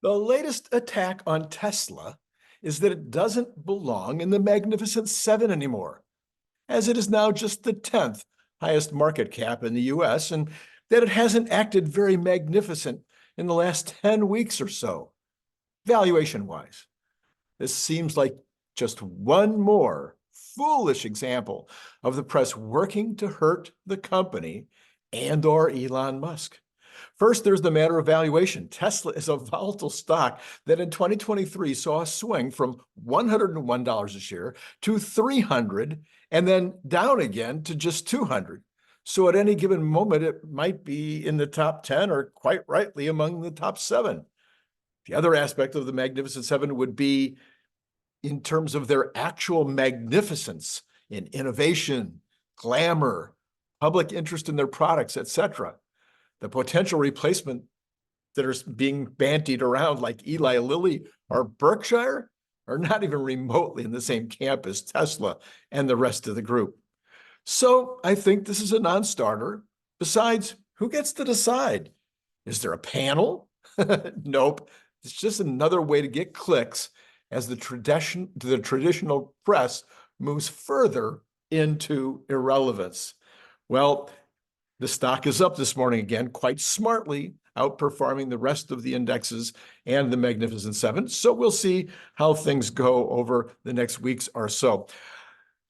The latest attack on Tesla is that it doesn't belong in the Magnificent Seven anymore, as it is now just the 10th highest market cap in the US, and that it hasn't acted very magnificent in the last 10 weeks or so, valuation-wise. This seems like just one more foolish example of the press working to hurt the company and/or Elon Musk. First, there's the matter of valuation. Tesla is a volatile stock that in 2023 saw a swing from $101 a share to $300 and then down again to just $200. So at any given moment, it might be in the top 10 or quite rightly among the top 7. The other aspect of the Magnificent Seven would be in terms of their actual magnificence in innovation, glamour, public interest in their products, etc. The potential replacement that are being bandied around like Eli Lilly or Berkshire are not even remotely in the same camp as Tesla and the rest of the group. So I think this is a non-starter. Besides, who gets to decide? Is there a panel? Nope. It's just another way to get clicks as the traditional press moves further into irrelevance. Well, the stock is up this morning again, quite smartly, outperforming the rest of the indexes and the Magnificent Seven. So we'll see how things go over the next weeks or so.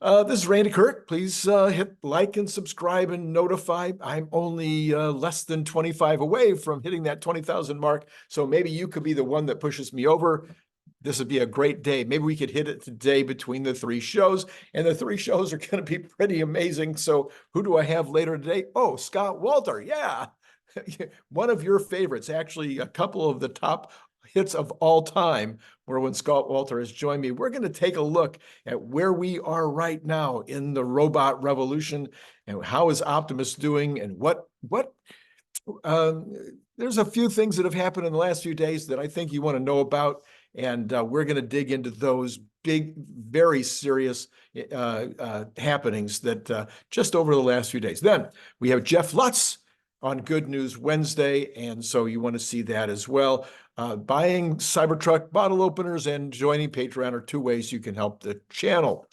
This is Randy Kirk. Please hit like and subscribe and notify. I'm only less than 25 away from hitting that 20,000 mark. So maybe you could be the one that pushes me over. This would be a great day. Maybe we could hit it today between the 3 shows, and the 3 shows are going to be pretty amazing. So who do I have later today? Oh, Scott Walter. Yeah. One of your favorites, actually a couple of the top hits of all time were when Scott Walter has joined me. We're going to take a look at where we are right now in the robot revolution and how is Optimus doing and there's a few things that have happened in the last few days that I think you want to know about. And we're going to dig into those big, very serious happenings that just over the last few days. Then we have Jeff Lutz on Good News Wednesday, and so you want to see that as well. Buying Cybertruck bottle openers and joining Patreon are 2 ways you can help the channel.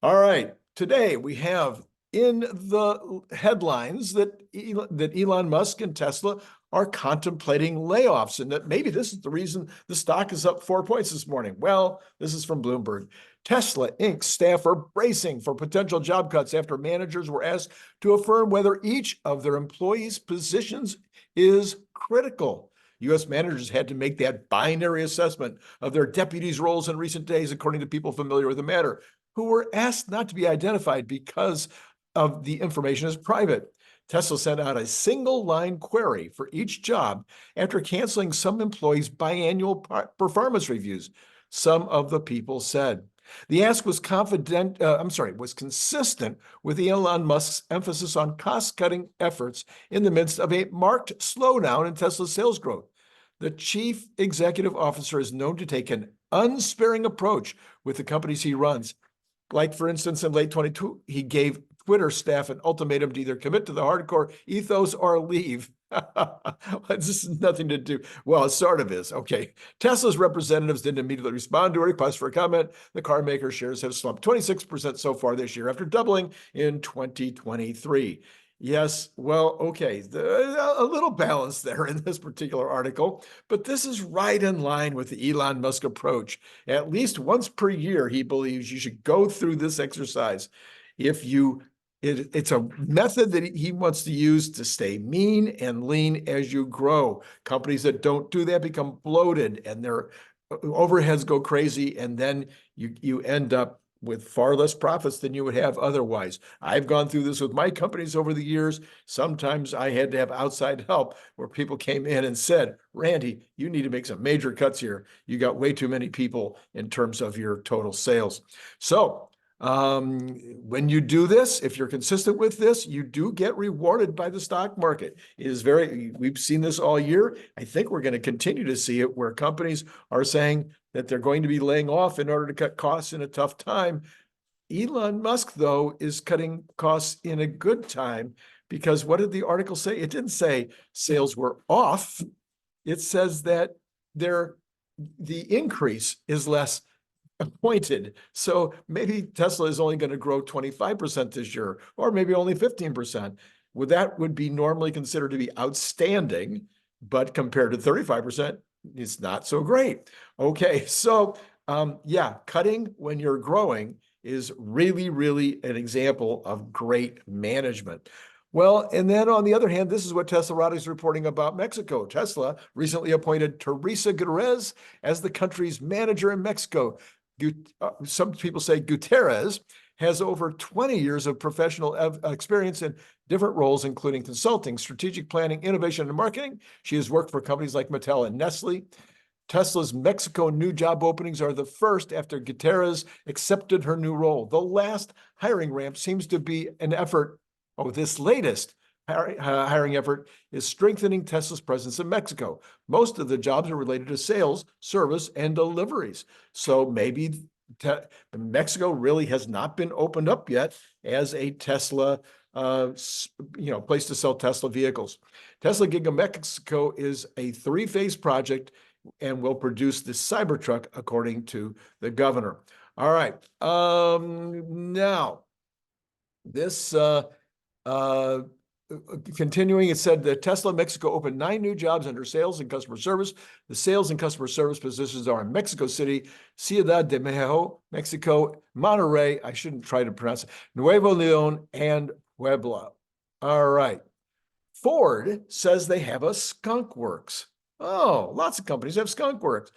All right, today we have in the headlines that Elon Musk and Tesla are contemplating layoffs, and that maybe this is the reason the stock is up 4 points this morning. Well, this is from Bloomberg. Tesla Inc. staff are bracing for potential job cuts after managers were asked to affirm whether each of their employees' positions is critical. U.S. managers had to make that binary assessment of their deputies' roles in recent days, according to people familiar with the matter, who were asked not to be identified because of the information is private. Tesla sent out a single-line query for each job after canceling some employees' biannual performance reviews, some of the people said. The ask was consistent with Elon Musk's emphasis on cost-cutting efforts in the midst of a marked slowdown in Tesla's sales growth. The chief executive officer is known to take an unsparing approach with the companies he runs. Like, for instance, in late 2022, he gave Twitter staff an ultimatum to either commit to the hardcore ethos or leave. This has nothing to do. Well, it sort of is. Okay. Tesla's representatives didn't immediately respond to a request for a comment. The car maker shares have slumped 26% so far this year after doubling in 2023. Yes, well, okay, a little balance there in this particular article, but this is right in line with the Elon Musk approach. At least once per year, he believes you should go through this exercise. It's a method that he wants to use to stay mean and lean as you grow. Companies that don't do that become bloated and their overheads go crazy, and then you end up with far less profits than you would have otherwise. I've gone through this with my companies over the years. Sometimes I had to have outside help where people came in and said, Randy, you need to make some major cuts here. You got way too many people in terms of your total sales. So when you do this, if you're consistent with this, you do get rewarded by the stock market. We've seen this all year. I think we're going to continue to see it where companies are saying that they're going to be laying off in order to cut costs in a tough time. Elon Musk, though, is cutting costs in a good time because what did the article say? It didn't say sales were off. It says that the increase is less pointed. So maybe Tesla is only going to grow 25% this year, or maybe only 15%. Well, that would be normally considered to be outstanding, but compared to 35%, it's not so great. Okay, so yeah, cutting when you're growing is really, really an example of great management. Well, and then on the other hand, this is what Teslarati is reporting about Mexico. Tesla recently appointed Teresa Gutierrez as the country's manager in Mexico. Some people say Gutierrez has over 20 years of professional experience in different roles, including consulting, strategic planning, innovation, and marketing. She has worked for companies like Mattel and Nestle. Tesla's Mexico new job openings are the first after Gutierrez accepted her new role. The last hiring ramp seems to be an effort. Oh, this latest hiring effort is strengthening Tesla's presence in Mexico. Most of the jobs are related to sales, service, and deliveries. So maybe Mexico really has not been opened up yet as a Tesla, place to sell Tesla vehicles. Tesla Giga Mexico is a three-phase project and will produce the Cybertruck, according to the governor. All right. Now, this continuing, it said that Tesla Mexico opened 9 new jobs under sales and customer service. The sales and customer service positions are in Mexico City, Ciudad de México, Mexico, Monterrey, I shouldn't try to pronounce it, Nuevo León, and Puebla. All right. Ford says they have a Skunk Works. Oh, lots of companies have Skunk Works.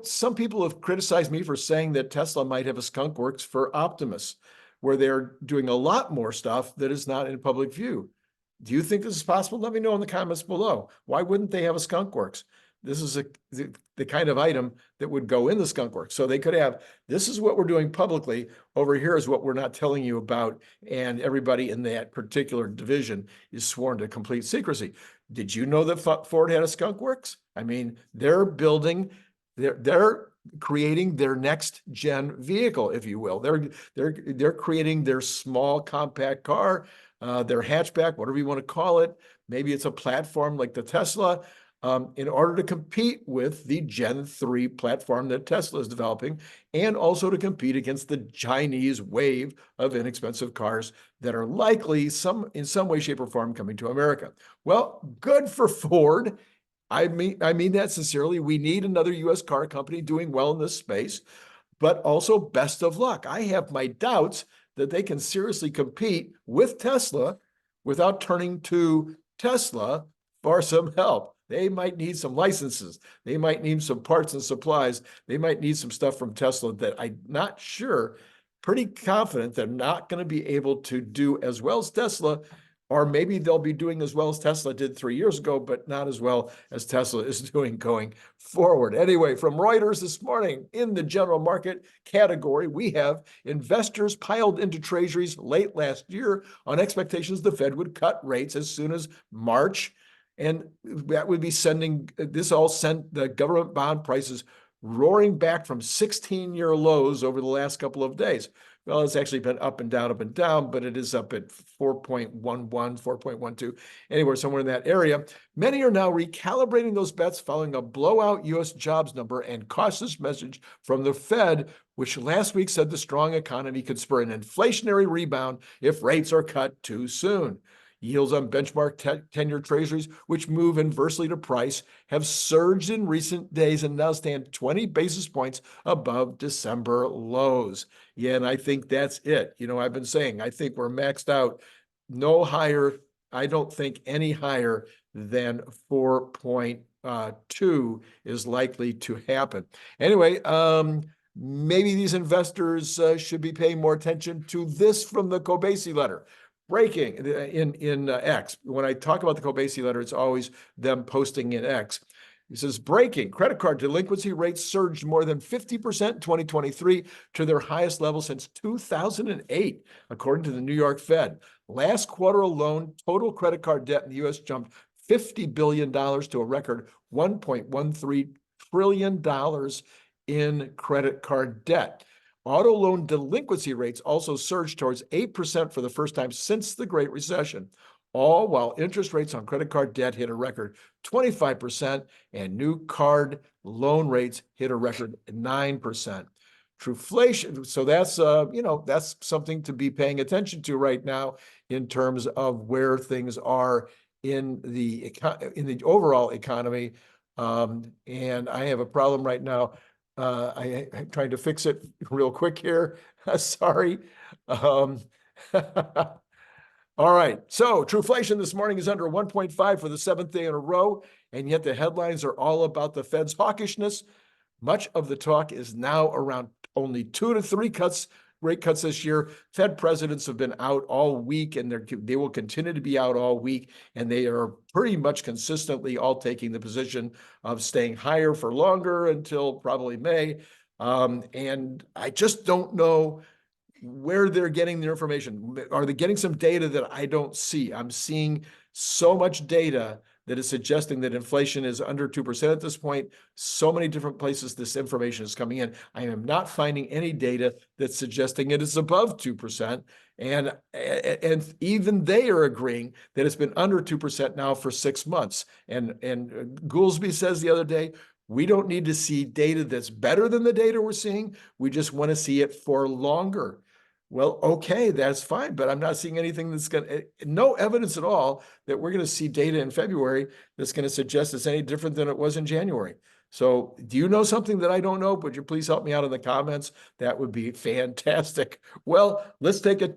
Some people have criticized me for saying that Tesla might have a Skunk Works for Optimus, where they're doing a lot more stuff that is not in public view. Do you think this is possible? Let me know in the comments below. Why wouldn't they have a Skunk Works? This is the kind of item that would go in the Skunk Works. So they could have, this is what we're doing publicly, over here is what we're not telling you about, and everybody in that particular division is sworn to complete secrecy. Did you know that Ford had a Skunk Works? I mean, they're building, they're creating their next gen vehicle, if you will. They're creating their small compact car, their hatchback, whatever you want to call it. Maybe it's a platform like the Tesla, in order to compete with the Gen 3 platform that Tesla is developing, and also to compete against the Chinese wave of inexpensive cars that are likely in some way, shape, or form coming to America. Well, good for Ford. I mean that sincerely. We need another U.S. car company doing well in this space, but also best of luck. I have my doubts that they can seriously compete with Tesla without turning to Tesla for some help. They might need some licenses. They might need some parts and supplies. They might need some stuff from Tesla that I'm not sure, pretty confident they're not going to be able to do as well as Tesla, or maybe they'll be doing as well as Tesla did 3 years ago, but not as well as Tesla is doing going forward. Anyway, from Reuters this morning, in the general market category, we have investors piled into treasuries late last year on expectations the Fed would cut rates as soon as March. And that would be this all sent the government bond prices roaring back from 16-year lows over the last couple of days. Well, it's actually been up and down, but it is up at 4.11, 4.12, anywhere somewhere in that area. Many are now recalibrating those bets following a blowout U.S. jobs number and cautious message from the Fed, which last week said the strong economy could spur an inflationary rebound if rates are cut too soon. Yields on benchmark 10-year treasuries, which move inversely to price, have surged in recent days and now stand 20 basis points above December lows. Yeah, and I think that's it. I've been saying, I think we're maxed out. No higher, I don't think any higher than 4.2 is likely to happen. Anyway, maybe these investors should be paying more attention to this from the Kobasi letter. Breaking in X. When I talk about the Kobasi letter, it's always them posting in X. It says, breaking, credit card delinquency rates surged more than 50% in 2023 to their highest level since 2008, according to the New York Fed. Last quarter alone, total credit card debt in the U.S. jumped $50 billion to a record $1.13 trillion in credit card debt. Auto loan delinquency rates also surged towards 8% for the first time since the Great Recession. all while interest rates on credit card debt hit a record 25% and new card loan rates hit a record 9%. Truflation, so that's that's something to be paying attention to right now in terms of where things are in the overall economy. And I have a problem right now. I'm trying to fix it real quick here. Sorry. Um, All right. So Truflation this morning is under 1.5 for the seventh day in a row, and yet the headlines are all about the Fed's hawkishness. Much of the talk is now around only 2 to 3 rate cuts this year. Fed presidents have been out all week, and they will continue to be out all week, and they are pretty much consistently all taking the position of staying higher for longer until probably May. And I just don't know where they're getting their information. Are they getting some data that I don't see? I'm seeing so much data that is suggesting that inflation is under 2% at this point. So many different places this information is coming in. I am not finding any data that's suggesting it is above 2%. And even they are agreeing that it's been under 2% now for 6 months. And Goolsby says the other day, we don't need to see data that's better than the data we're seeing. We just want to see it for longer. Well, okay, that's fine, but I'm not seeing anything that's no evidence at all that we're going to see data in February that's going to suggest it's any different than it was in January. So do you know something that I don't know? Would you please help me out in the comments? That would be fantastic. Well, let's take a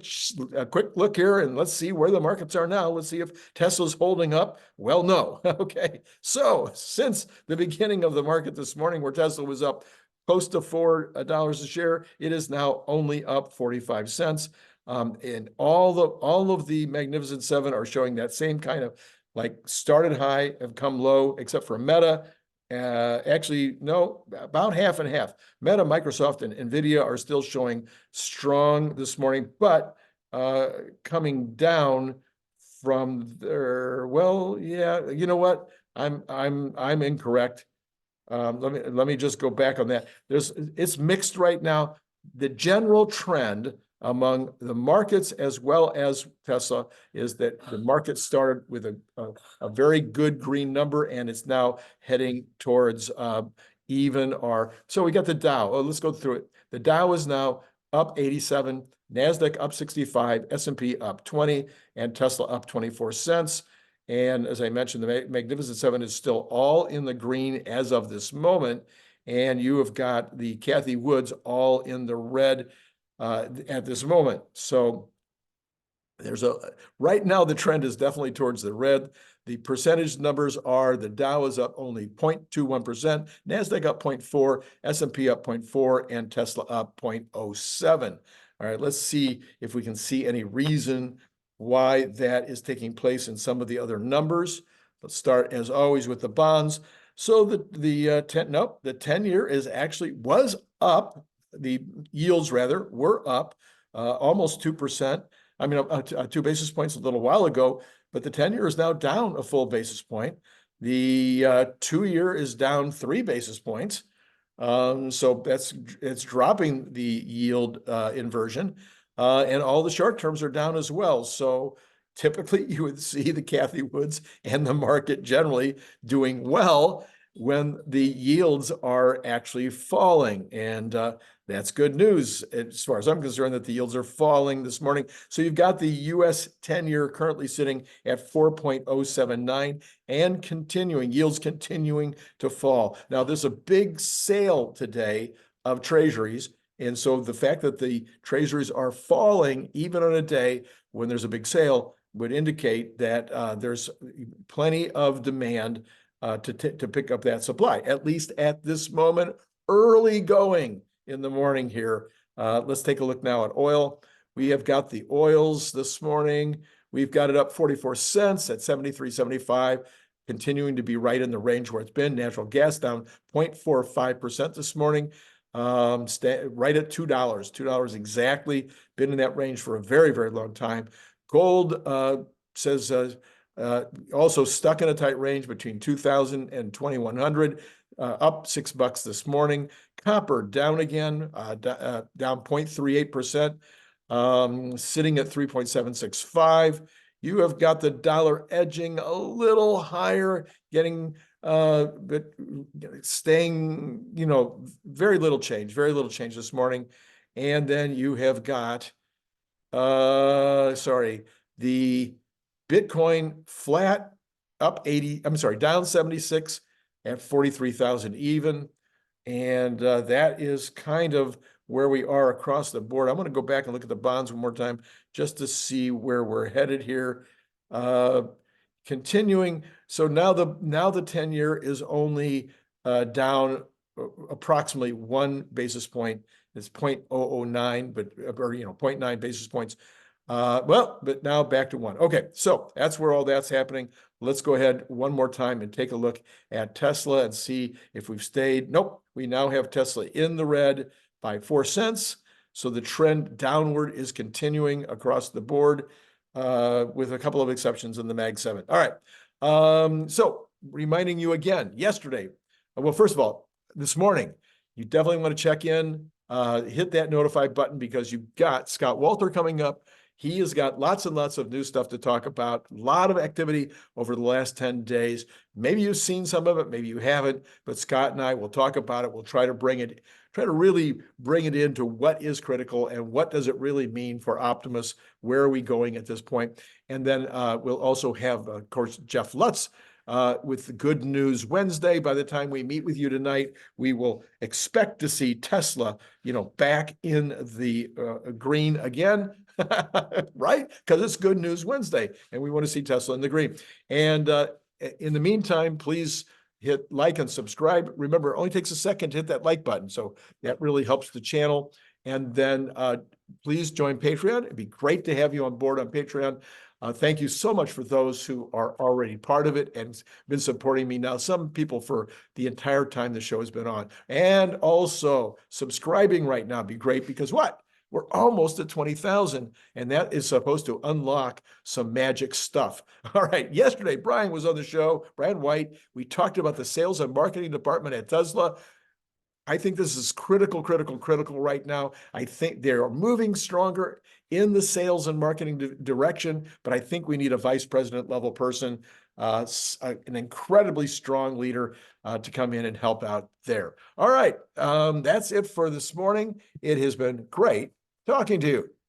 quick look here and let's see where the markets are now. Let's see if Tesla's holding up. Well, no. Okay. So since the beginning of the market this morning, where Tesla was up close to $4 a share, it is now only up 45 cents. And all of the Magnificent Seven are showing that same kind of started high, have come low, except for Meta. Actually, no, about half and half. Meta, Microsoft, and NVIDIA are still showing strong this morning, but coming down from there. Well, yeah, you know what? I'm incorrect. Let me just go back on that. It's mixed right now. The general trend among the markets as well as Tesla is that the market started with a very good green number, and it's now heading towards even or so. We got the Dow. Oh, let's go through it. The Dow is now up 87, NASDAQ up 65, S&P up 20, and Tesla up 24 cents. And as I mentioned, the Magnificent Seven is still all in the green as of this moment. And you have got the Cathie Woods all in the red at this moment. So right now the trend is definitely towards the red. The percentage numbers are the Dow is up only 0.21%, NASDAQ up 0.4, S&P up 0.4, and Tesla up 0.07. All right, let's see if we can see any reason why that is taking place in some of the other numbers. Let's start as always with the bonds. So the 10-year was up. The yields rather were up almost 2%. I mean, 2 basis points a little while ago, but the 10-year is now down a full basis point. The 2-year is down 3 basis points. So it's dropping the yield inversion. And all the short terms are down as well. So typically you would see the Cathie Woods and the market generally doing well when the yields are actually falling. And that's good news as far as I'm concerned, that the yields are falling this morning. So you've got the US 10-year currently sitting at 4.079 and yields continuing to fall. Now there's a big sale today of treasuries. And so the fact that the treasuries are falling even on a day when there's a big sale would indicate that there's plenty of demand to pick up that supply, at least at this moment, early going in the morning here. Let's take a look now at oil. We have got the oils this morning. We've got it up 44 cents at 73.75, continuing to be right in the range where it's been. Natural gas down 0.45% this morning. Right at $2 exactly, been in that range for a very, very long time. Gold says also stuck in a tight range between 2,000 and 2,100, up $6 this morning. Copper down again, down 0.38%, sitting at 3.765. You have got the dollar edging a little higher, getting but staying, very little change this morning. And then you have got the Bitcoin flat up 80, I'm sorry, down 76 at 43,000 even. And that is kind of where we are across the board. I'm going to go back and look at the bonds one more time just to see where we're headed here. Continuing, so now the 10-year is only down approximately 1 basis point. It's 0.009, but 0.9 basis points. But now back to 1. Okay, so that's where all that's happening. Let's go ahead one more time and take a look at Tesla and see if we've stayed. Nope, we now have Tesla in the red by 4 cents. So the trend downward is continuing across the board, with a couple of exceptions in the Mag 7. All right. So reminding you again, yesterday, well, first of all, this morning, you definitely want to check in, hit that notify button because you've got Scott Walter coming up. He has got lots and lots of new stuff to talk about, a lot of activity over the last 10 days. Maybe you've seen some of it, maybe you haven't, but Scott and I will talk about it. We'll try to really bring it into what is critical and what does it really mean for Optimus? Where are we going at this point? And then we'll also have, of course, Jeff Lutz with the Good News Wednesday. By the time we meet with you tonight, we will expect to see Tesla, back in the green again. Right? Because it's Good News Wednesday, and we want to see Tesla in the green. And in the meantime, please hit like and subscribe. Remember, it only takes a second to hit that like button, so that really helps the channel. And then please join Patreon. It'd be great to have you on board on Patreon. Thank you so much for those who are already part of it and been supporting me now. Some people for the entire time the show has been on. And also subscribing right now would be great because what? We're almost at 20,000, and that is supposed to unlock some magic stuff. All right, yesterday, Brian was on the show, Brian White. We talked about the sales and marketing department at Tesla. I think this is critical right now. I think they're moving stronger in the sales and marketing direction, but I think we need a vice president level person, an incredibly strong leader to come in and help out there. All right, that's it for this morning. It has been great talking to you.